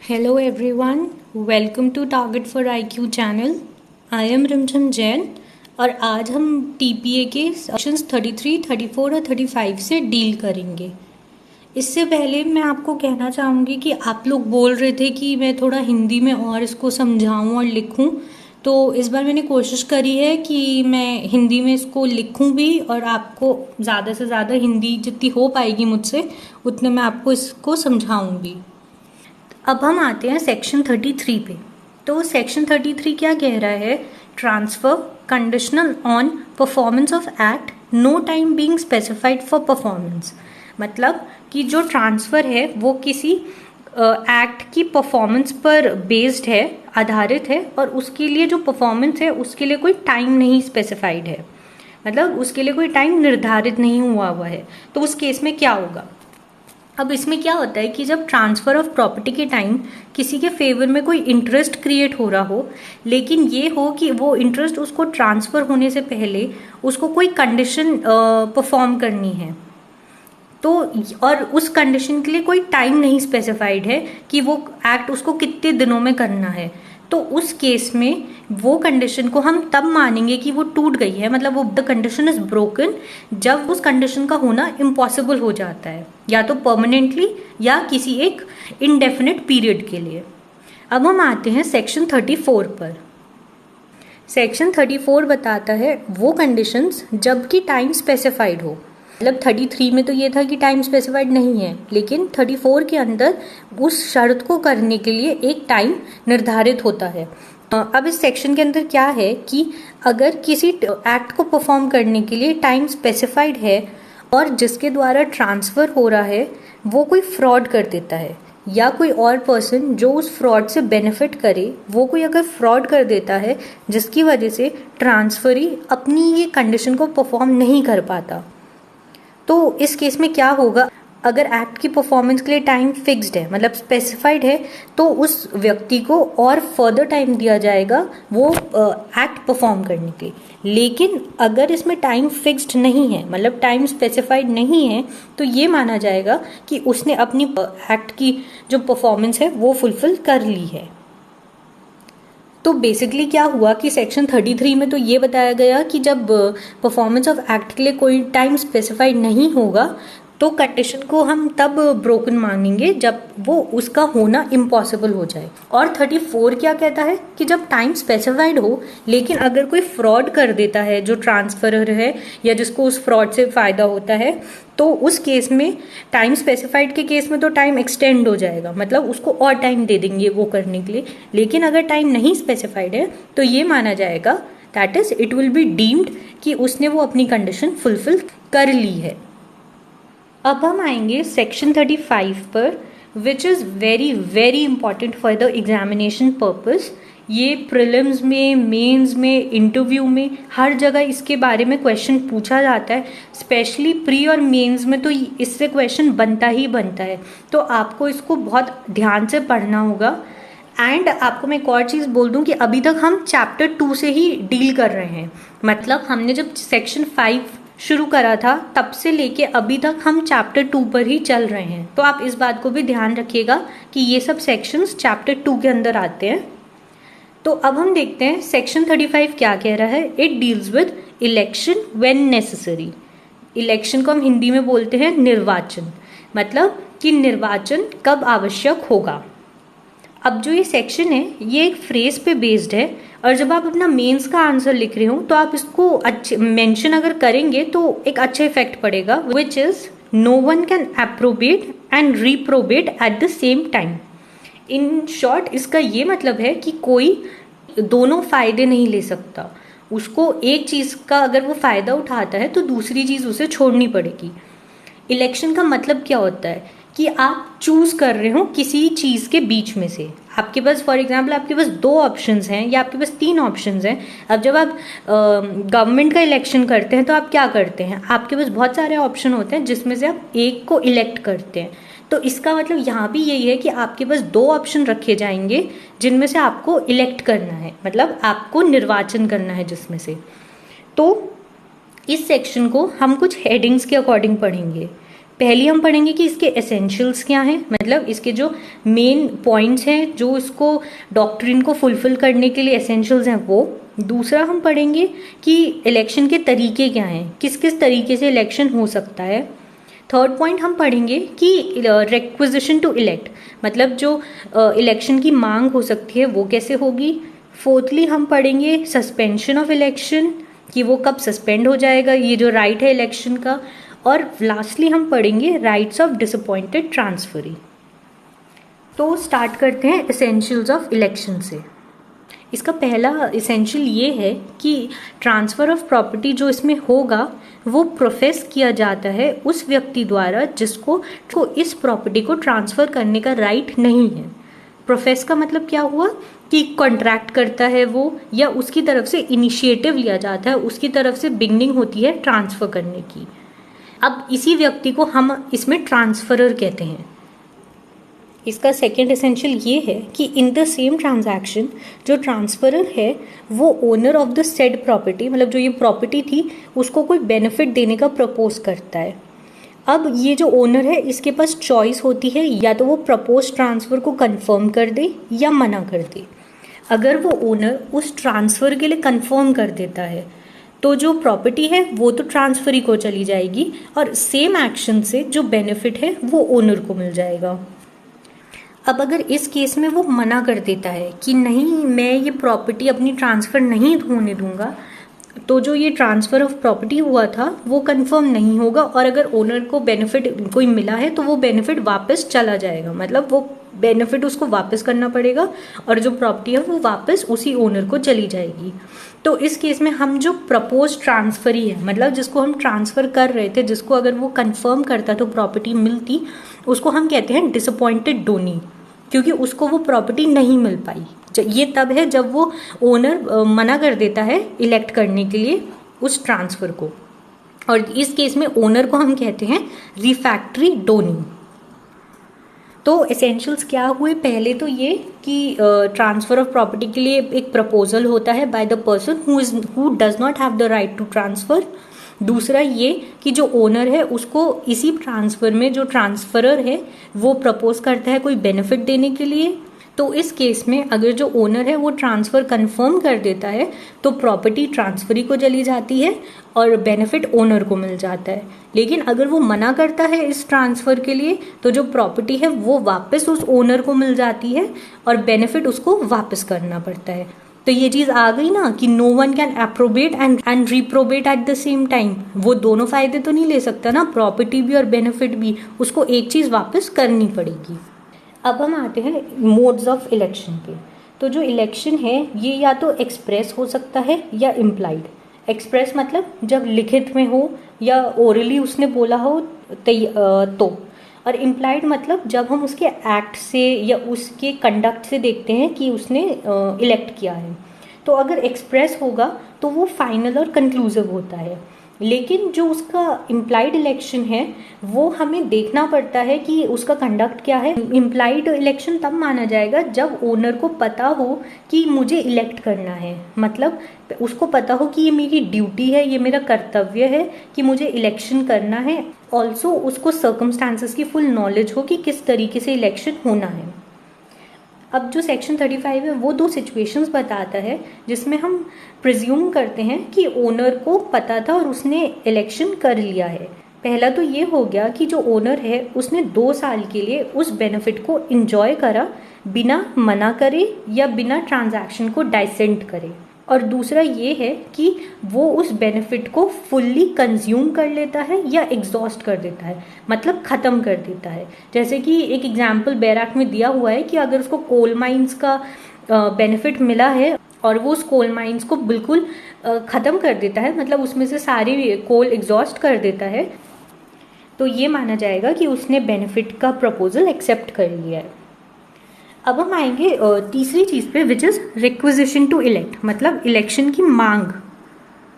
Hello everyone, welcome to Target for IQ channel. I am रिमझम Jain और आज हम TPA के सेक्शंस 33, 34 और 35 से डील करेंगे। इससे पहले मैं आपको कहना चाहूँगी कि आप लोग बोल रहे थे कि मैं थोड़ा हिंदी में और इसको समझाऊँ और लिखूँ, तो इस बार मैंने कोशिश करी है कि मैं हिंदी में इसको लिखूँ भी और आपको ज़्यादा से ज़्यादा हिंदी जितनी हो पाएगी मुझसे उतने मैं आपको इसको समझाऊँ भी। अब हम आते हैं सेक्शन 33 पे। तो सेक्शन 33 क्या कह रहा है? Transfer conditional on performance of act, no time being specified for performance. मतलब कि जो ट्रांसफ़र है वो किसी एक्ट की परफॉर्मेंस पर बेस्ड है, आधारित है, और उसके लिए जो परफॉर्मेंस है उसके लिए कोई टाइम नहीं स्पेसिफाइड है, मतलब उसके लिए कोई टाइम निर्धारित नहीं हुआ है। तो उस केस में क्या होगा? अब इसमें क्या होता है कि जब ट्रांसफ़र ऑफ प्रॉपर्टी के टाइम किसी के फेवर में कोई इंटरेस्ट क्रिएट हो रहा हो, लेकिन ये हो कि वो इंटरेस्ट उसको ट्रांसफ़र होने से पहले उसको कोई कंडीशन परफॉर्म करनी है, तो और उस कंडीशन के लिए कोई टाइम नहीं स्पेसिफाइड है कि वो एक्ट उसको कितने दिनों में करना है, तो उस केस में वो कंडीशन को हम तब मानेंगे कि वो टूट गई है, मतलब वो द कंडीशन इज ब्रोकन, जब उस कंडीशन का होना इम्पॉसिबल हो जाता है, या तो परमानेंटली या किसी एक इनडेफिनिट पीरियड के लिए। अब हम आते हैं सेक्शन 34 पर। सेक्शन 34 बताता है वो कंडीशंस जबकि टाइम स्पेसिफाइड हो। मतलब 33 में तो ये था कि टाइम स्पेसिफाइड नहीं है, लेकिन 34 के अंदर उस शर्त को करने के लिए एक टाइम निर्धारित होता है। अब इस सेक्शन के अंदर क्या है कि अगर किसी एक्ट को परफॉर्म करने के लिए टाइम स्पेसिफाइड है और जिसके द्वारा ट्रांसफ़र हो रहा है वो कोई फ्रॉड कर देता है, या कोई और पर्सन जो उस फ्रॉड से बेनिफिट करे वो कोई अगर फ्रॉड कर देता है जिसकी वजह से ट्रांसफरी अपनी ये कंडीशन को परफॉर्म नहीं कर पाता, तो इस केस में क्या होगा? अगर एक्ट की परफॉर्मेंस के लिए टाइम फिक्स्ड है, मतलब स्पेसिफाइड है, तो उस व्यक्ति को और फर्दर टाइम दिया जाएगा वो एक्ट परफॉर्म करने के लिए। लेकिन अगर इसमें टाइम फिक्स्ड नहीं है, मतलब टाइम स्पेसिफाइड नहीं है, तो ये माना जाएगा कि उसने अपनी एक्ट की जो परफॉर्मेंस है वो फुलफिल कर ली है। तो बेसिकली क्या हुआ कि सेक्शन 33 में तो ये बताया गया कि जब परफॉर्मेंस ऑफ एक्ट के लिए कोई टाइम स्पेसिफाइड नहीं होगा तो कंडीशन को हम तब ब्रोकन मानेंगे जब वो उसका होना इम्पॉसिबल हो जाए। और 34 क्या कहता है कि जब टाइम स्पेसिफाइड हो लेकिन अगर कोई फ्रॉड कर देता है जो ट्रांसफरर है या जिसको उस फ्रॉड से फ़ायदा होता है, तो उस केस में टाइम स्पेसिफाइड के केस में तो टाइम एक्सटेंड हो जाएगा, मतलब उसको और टाइम दे देंगे वो करने के लिए। लेकिन अगर टाइम नहीं स्पेसिफाइड है तो ये माना जाएगा, that is it will be deemed कि उसने वो अपनी कंडीशन फुलफिल कर ली है। अब हम आएंगे सेक्शन 35 पर, which is very very important for the examination purpose. ये प्रीलिम्स में, मेंस में, इंटरव्यू में, हर जगह इसके बारे में क्वेश्चन पूछा जाता है। स्पेशली प्री और मेंस में तो इससे क्वेश्चन बनता ही बनता है, तो आपको इसको बहुत ध्यान से पढ़ना होगा। एंड आपको मैं एक और चीज़ बोल दूं कि अभी तक हम चैप्टर 2 से ही डील कर रहे हैं, मतलब हमने जब सेक्शन 5 शुरू करा था तब से लेके अभी तक हम चैप्टर 2 पर ही चल रहे हैं। तो आप इस बात को भी ध्यान रखिएगा कि ये सब सेक्शंस चैप्टर 2 के अंदर आते हैं। तो अब हम देखते हैं सेक्शन 35 क्या कह रहा है। It deals with election when necessary. Election को हम हिंदी में बोलते हैं निर्वाचन, मतलब कि निर्वाचन कब आवश्यक होगा। अब जो ये सेक्शन है ये एक फ्रेज पे बेस्ड है, और जब आप अपना मेंस का आंसर लिख रहे हो तो आप इसको अच्छे मेंशन अगर करेंगे तो एक अच्छा इफेक्ट पड़ेगा, which is no one can approbate and reprobate at the same time. In short इसका ये मतलब है कि कोई दोनों फायदे नहीं ले सकता, उसको एक चीज़ का अगर वो फ़ायदा उठाता है तो दूसरी चीज़ उसे छोड़नी पड़ेगी। इलेक्शन का मतलब क्या होता है कि आप चूज कर रहे हो किसी चीज़ के बीच में से। आपके पास फॉर एग्जांपल आपके पास 2 ऑप्शंस हैं या आपके पास 3 ऑप्शंस हैं। अब जब आप गवर्नमेंट का इलेक्शन करते हैं तो आप क्या करते हैं, आपके पास बहुत सारे ऑप्शन होते हैं जिसमें से आप एक को इलेक्ट करते हैं। तो इसका मतलब यहाँ भी यही है कि आपके पास 2 ऑप्शन रखे जाएंगे जिनमें से आपको इलेक्ट करना है, मतलब आपको निर्वाचन करना है जिसमें से। तो इस सेक्शन को हम कुछ हेडिंग्स के अकॉर्डिंग पढ़ेंगे। पहली हम पढ़ेंगे कि इसके एसेंशियल्स क्या हैं, मतलब इसके जो मेन पॉइंट्स हैं जो इसको डॉक्ट्रिन को फुलफिल करने के लिए एसेंशियल्स हैं वो। दूसरा हम पढ़ेंगे कि इलेक्शन के तरीके क्या हैं, किस किस तरीके से इलेक्शन हो सकता है। थर्ड पॉइंट हम पढ़ेंगे कि रिक्विजिशन टू इलेक्ट, मतलब जो इलेक्शन की मांग हो सकती है वो कैसे होगी। फोर्थली हम पढ़ेंगे सस्पेंशन ऑफ इलेक्शन, कि वो कब सस्पेंड हो जाएगा, ये जो राइट है इलेक्शन का। और लास्टली हम पढ़ेंगे राइट्स ऑफ डिसअपॉइंटेड ट्रांसफरी। तो स्टार्ट करते हैं एसेंशियल्स ऑफ इलेक्शन से। इसका पहला एसेंशियल ये है कि ट्रांसफ़र ऑफ प्रॉपर्टी जो इसमें होगा वो प्रोफेस किया जाता है उस व्यक्ति द्वारा जिसको इस प्रॉपर्टी को ट्रांसफ़र करने का राइट नहीं है। प्रोफेस का मतलब क्या हुआ कि कॉन्ट्रैक्ट करता है वो, या उसकी तरफ से इनिशिएटिव लिया जाता है, उसकी तरफ से बिगनिंग होती है ट्रांसफ़र करने की। अब इसी व्यक्ति को हम इसमें ट्रांसफरर कहते हैं। इसका सेकेंड एसेंशियल ये है कि इन द सेम ट्रांजैक्शन जो ट्रांसफरर है वो owner of the said property, मतलब जो ये प्रॉपर्टी थी उसको कोई बेनिफिट देने का प्रपोज करता है। अब ये जो ओनर है इसके पास चॉइस होती है, या तो वो प्रपोज ट्रांसफ़र को कंफर्म कर दे या मना कर दे। अगर वो ओनर उस ट्रांसफ़र के लिए कंफर्म कर देता है तो जो प्रॉपर्टी है वो तो ट्रांसफरी को चली जाएगी और सेम एक्शन से जो बेनिफिट है वो ओनर को मिल जाएगा। अब अगर इस केस में वो मना कर देता है कि नहीं, मैं ये प्रॉपर्टी अपनी ट्रांसफ़र नहीं होने दूंगा, तो जो ये ट्रांसफ़र ऑफ प्रॉपर्टी हुआ था वो कंफर्म नहीं होगा, और अगर ओनर को बेनिफिट कोई मिला है तो वो बेनिफिट वापस चला जाएगा, मतलब वो बेनिफिट उसको वापस करना पड़ेगा और जो प्रॉपर्टी है वो वापस उसी ओनर को चली जाएगी। तो इस केस में हम जो प्रपोज ट्रांसफरी है, मतलब जिसको हम ट्रांसफ़र कर रहे थे, जिसको अगर वो कंफर्म करता तो प्रॉपर्टी मिलती, उसको हम कहते हैं डिसअपॉइंटेड डोनी, क्योंकि उसको वो प्रॉपर्टी नहीं मिल पाई। ये तब है जब वो ओनर मना कर देता है इलेक्ट करने के लिए उस ट्रांसफ़र को, और इस केस में ओनर को हम कहते हैं रिफैक्टरी डोनी। तो एसेंशियल्स क्या हुए, पहले तो ये कि ट्रांसफ़र ऑफ प्रॉपर्टी के लिए एक प्रपोजल होता है by the person who does not have the right to transfer. दूसरा ये कि जो ओनर है उसको इसी ट्रांसफ़र में जो ट्रांसफरर है वो प्रपोज करता है कोई बेनिफिट देने के लिए। तो इस केस में अगर जो ओनर है वो ट्रांसफ़र कंफर्म कर देता है तो प्रॉपर्टी ट्रांसफरी को चली जाती है और बेनिफिट ओनर को मिल जाता है। लेकिन अगर वो मना करता है इस ट्रांसफ़र के लिए तो जो प्रॉपर्टी है वो वापस उस ओनर को मिल जाती है और बेनिफिट उसको वापस करना पड़ता है। तो ये चीज़ आ गई ना कि no one can approbate and reprobate at the same time. वो दोनों फायदे तो नहीं ले सकता ना, प्रॉपर्टी भी और बेनिफिट भी, उसको एक चीज़ वापस करनी पड़ेगी। अब हम आते हैं मोड्स ऑफ इलेक्शन पे। तो जो इलेक्शन है ये या तो एक्सप्रेस हो सकता है या इम्प्लाइड। एक्सप्रेस मतलब जब लिखित में हो या ओरली उसने बोला हो तो, और इम्प्लाइड मतलब जब हम उसके एक्ट से या उसके कंडक्ट से देखते हैं कि उसने इलेक्ट किया है। तो अगर एक्सप्रेस होगा तो वो फाइनल और कंक्लूसिव होता है, लेकिन जो उसका इम्प्लाइड इलेक्शन है वो हमें देखना पड़ता है कि उसका कंडक्ट क्या है। इम्प्लाइड इलेक्शन तब माना जाएगा जब ओनर को पता हो कि मुझे इलेक्ट करना है, मतलब उसको पता हो कि ये मेरी ड्यूटी है, ये मेरा कर्तव्य है कि मुझे इलेक्शन करना है। ऑल्सो उसको सर्कमस्टांसेस की फुल नॉलेज हो कि किस तरीके से इलेक्शन होना है। अब जो सेक्शन 35 है वो दो सिचुएशंस बताता है जिसमें हम प्रिज्यूम करते हैं कि ओनर को पता था और उसने इलेक्शन कर लिया है। पहला तो ये हो गया कि जो ओनर है उसने 2 साल के लिए उस बेनिफिट को एंजॉय करा बिना मना करे या बिना ट्रांजैक्शन को डाइसेंट करे। और दूसरा ये है कि वो उस बेनिफिट को फुल्ली कंज्यूम कर लेता है या एग्जॉस्ट कर देता है, मतलब ख़त्म कर देता है। जैसे कि एक एग्जाम्पल बेयर एक्ट में दिया हुआ है कि अगर उसको कोल माइंस का बेनिफिट मिला है और वो उस कोल माइंस को बिल्कुल ख़त्म कर देता है, मतलब उसमें से सारी कोल एग्जॉस्ट कर देता है, तो ये माना जाएगा कि उसने बेनिफिट का प्रपोजल एक्सेप्ट कर लिया है। अब हम आएंगे तीसरी चीज़ पे, which is requisition to elect, मतलब इलेक्शन की मांग।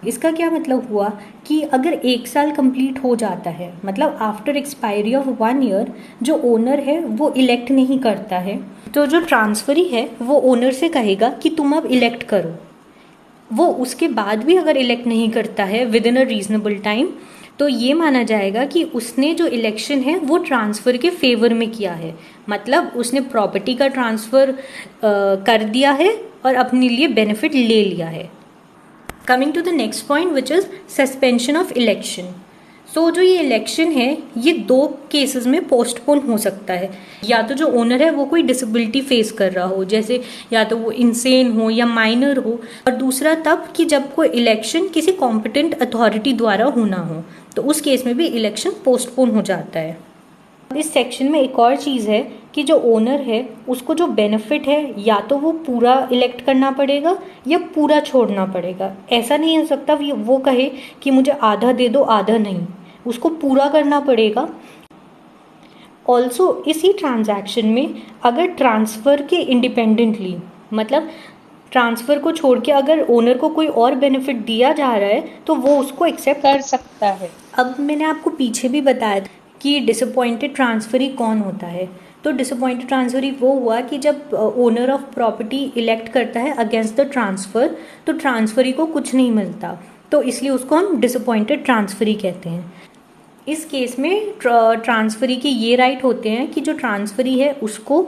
इसका क्या मतलब हुआ कि अगर 1 साल कंप्लीट हो जाता है, मतलब आफ्टर एक्सपायरी ऑफ 1 ईयर जो ओनर है वो इलेक्ट नहीं करता है, तो जो ट्रांसफरी है वो ओनर से कहेगा कि तुम अब इलेक्ट करो। वो उसके बाद भी अगर इलेक्ट नहीं करता है with in a reasonable time तो ये माना जाएगा कि उसने जो इलेक्शन है वो ट्रांसफ़र के फेवर में किया है, मतलब उसने प्रॉपर्टी का ट्रांसफ़र कर दिया है और अपने लिए बेनिफिट ले लिया है। Coming to the next point which is suspension of election. So जो ये इलेक्शन है ये 2 केसेस में पोस्टपोन हो सकता है। या तो जो ओनर है वो कोई डिसेबिलिटी फेस कर रहा हो, जैसे या तो वो इंसेन हो या माइनर हो, और दूसरा तब कि जब कोई इलेक्शन किसी कॉम्पिटेंट अथॉरिटी द्वारा होना हो, तो उस केस में भी इलेक्शन पोस्टपोन हो जाता है। इस सेक्शन में एक और चीज़ है कि जो ओनर है उसको जो बेनिफिट है या तो वो पूरा इलेक्ट करना पड़ेगा या पूरा छोड़ना पड़ेगा। ऐसा नहीं हो सकता वो कहे कि मुझे आधा दे दो आधा नहीं, उसको पूरा करना पड़ेगा। ऑल्सो इसी ट्रांजैक्शन में अगर ट्रांसफ़र के इंडिपेंडेंटली, मतलब ट्रांसफ़र को छोड़ के अगर ओनर को कोई और बेनिफिट दिया जा रहा है तो वो उसको एक्सेप्ट कर सकता है। अब मैंने आपको पीछे भी बताया था कि डिसअपॉइंटेड ट्रांसफरी कौन होता है। तो डिसअपॉइंटेड ट्रांसफरी वो हुआ कि जब ओनर ऑफ प्रॉपर्टी इलेक्ट करता है अगेंस्ट द ट्रांसफ़र, तो ट्रांसफरी को कुछ नहीं मिलता, तो इसलिए उसको हम डिसअपॉइंटेड ट्रांसफरी कहते हैं। इस केस में ट्रांसफरी के ये राइट होते हैं कि जो ट्रांसफरी है उसको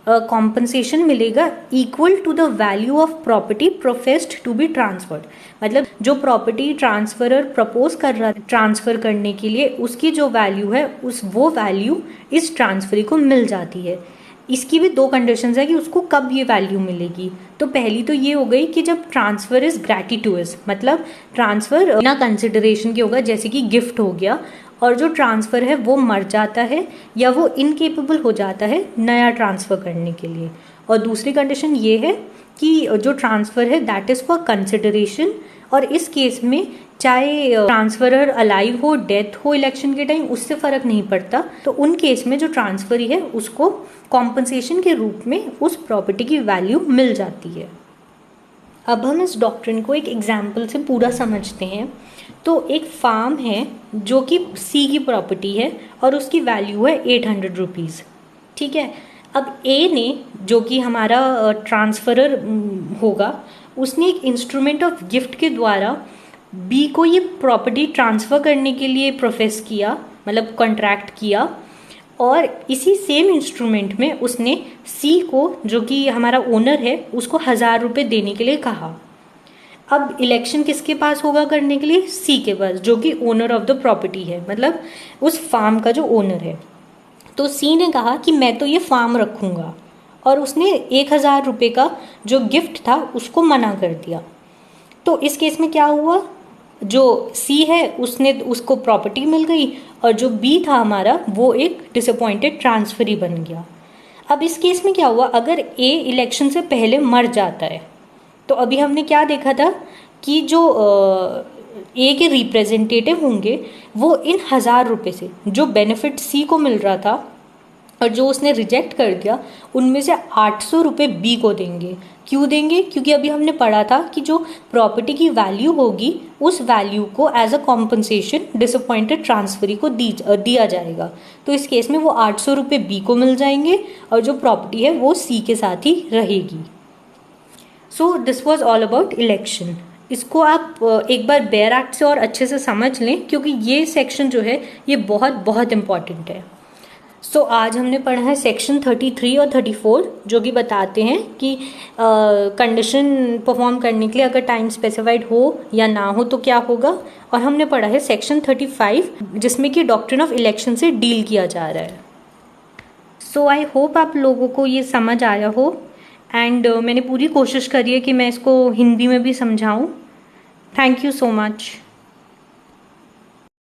कॉम्पनसेशन मिलेगा equal to the value of property professed to be transferred. मतलब जो प्रॉपर्टी ट्रांसफरर प्रपोज कर रहा है ट्रांसफ़र करने के लिए, उसकी जो वैल्यू है वो वैल्यू इस ट्रांसफरी को मिल जाती है। इसकी भी 2 कंडीशंस है कि उसको कब ये वैल्यू मिलेगी। तो पहली तो ये हो गई कि जब ट्रांसफ़र इज़ ग्रैटिट्यूअस, मतलब ट्रांसफ़र बिना कंसिडरेशन के होगा, जैसे कि गिफ्ट हो गया, और जो ट्रांसफ़र है वो मर जाता है या वो इनकेपेबल हो जाता है नया ट्रांसफ़र करने के लिए। और दूसरी कंडीशन ये है कि जो ट्रांसफ़र है दैट इज़ फॉर कंसिडरेशन, और इस केस में चाहे ट्रांसफरर अलाइव हो डेथ हो इलेक्शन के टाइम, उससे फ़र्क नहीं पड़ता। तो उन केस में जो ट्रांसफरी है उसको कॉम्पनसेशन के रूप में उस प्रॉपर्टी की वैल्यू मिल जाती है। अब हम इस डॉक्ट्रिन को एक एग्जाम्पल से पूरा समझते हैं। तो एक फार्म है जो कि सी की प्रॉपर्टी है और उसकी वैल्यू है 800 रुपीज़, ठीक है। अब ए ने, जो कि हमारा ट्रांसफरर होगा, उसने एक इंस्ट्रूमेंट ऑफ गिफ्ट के द्वारा बी को ये प्रॉपर्टी ट्रांसफ़र करने के लिए प्रोफेस किया, मतलब कॉन्ट्रैक्ट किया, और इसी सेम इंस्ट्रूमेंट में उसने सी को, जो कि हमारा ओनर है, उसको 1000 रुपये देने के लिए कहा। अब इलेक्शन किसके पास होगा करने के लिए? सी के पास, जो कि ओनर ऑफ द प्रॉपर्टी है, मतलब उस फार्म का जो ओनर है। तो सी ने कहा कि मैं तो ये फार्म रखूँगा, और उसने 1000 रुपये का जो गिफ्ट था उसको मना कर दिया। तो इस केस में क्या हुआ, जो सी है उसको प्रॉपर्टी मिल गई, और जो बी था हमारा वो एक डिसअपॉइंटेड ट्रांसफरी बन गया। अब इस केस में क्या हुआ, अगर ए इलेक्शन से पहले मर जाता है, तो अभी हमने क्या देखा था कि जो ए के रिप्रेजेंटेटिव होंगे वो इन 1000 रुपये से जो बेनिफिट सी को मिल रहा था और जो उसने रिजेक्ट कर दिया, उनमें से 800 रुपये बी को देंगे। क्यों देंगे? क्योंकि अभी हमने पढ़ा था कि जो प्रॉपर्टी की वैल्यू होगी उस वैल्यू को as a compensation disappointed transferee को दिया जाएगा। तो इस केस में वो 800 रुपये बी को मिल जाएंगे और जो प्रॉपर्टी है वो सी के साथ ही रहेगी। So this was all about election. इसको आप एक बार बेयर एक्ट से और अच्छे से समझ लें, क्योंकि ये सेक्शन जो है ये बहुत बहुत इम्पॉर्टेंट है। सो आज हमने पढ़ा है सेक्शन 33 और 34, जो कि बताते हैं कि कंडीशन परफॉर्म करने के लिए अगर टाइम स्पेसिफाइड हो या ना हो तो क्या होगा। और हमने पढ़ा है सेक्शन 35, जिसमें कि डॉक्ट्रिन ऑफ इलेक्शन से डील किया जा रहा है। सो आई होप आप लोगों को ये समझ आया हो, एंड मैंने पूरी कोशिश करी है कि मैं इसको हिंदी में भी समझाऊँ। Thank you so much.